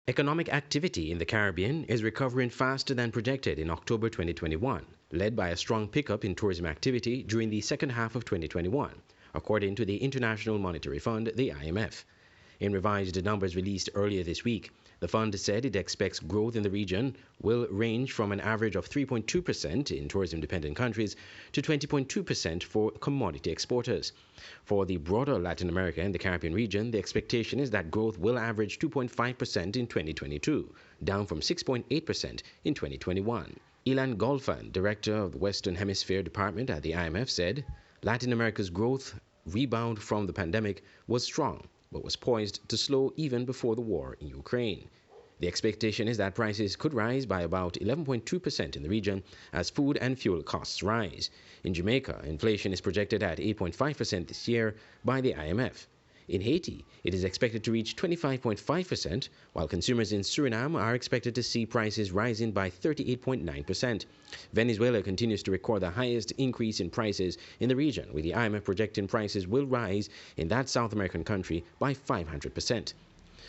Economic activity in the Caribbean is recovering faster than projected in October 2021, led by a strong pickup in tourism activity during the second half of 2021, according to the International Monetary Fund, the IMF. In revised numbers released earlier this week, the fund said it expects growth in the region will range from an average of 3.2% in tourism-dependent countries to 20.2% for commodity exporters. For the broader Latin America and the Caribbean region, the expectation is that growth will average 2.5% in 2022, down from 6.8% in 2021. Ilan Golfan, director of the Western Hemisphere Department at the IMF, said Latin America's growth rebound from the pandemic was strong, but was poised to slow even before the war in Ukraine. The expectation is that prices could rise by about 11.2% in the region as food and fuel costs rise. In Jamaica, inflation is projected at 8.5% this year by the IMF. In Haiti, it is expected to reach 25.5%, while consumers in Suriname are expected to see prices rising by 38.9%. Venezuela continues to record the highest increase in prices in the region, with the IMF projecting prices will rise in that South American country by 500%.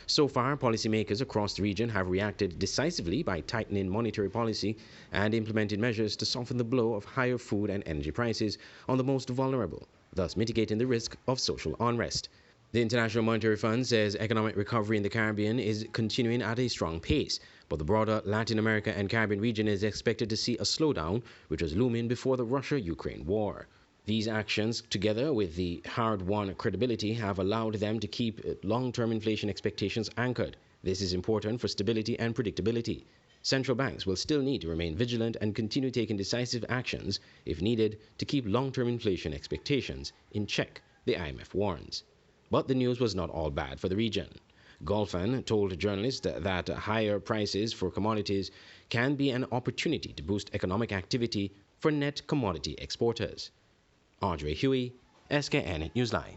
So far, policymakers across the region have reacted decisively by tightening monetary policy and implementing measures to soften the blow of higher food and energy prices on the most vulnerable, thus mitigating the risk of social unrest. The International Monetary Fund says economic recovery in the Caribbean is continuing at a strong pace, but the broader Latin America and Caribbean region is expected to see a slowdown, which was looming before the Russia-Ukraine war. These actions, together with the hard-won credibility, have allowed them to keep long-term inflation expectations anchored. This is important for stability and predictability. Central banks will still need to remain vigilant and continue taking decisive actions, if needed, to keep long-term inflation expectations in check, the IMF warns. But the news was not all bad for the region. Golfan told journalists that higher prices for commodities can be an opportunity to boost economic activity for net commodity exporters. Andre Huey, SKN Newsline.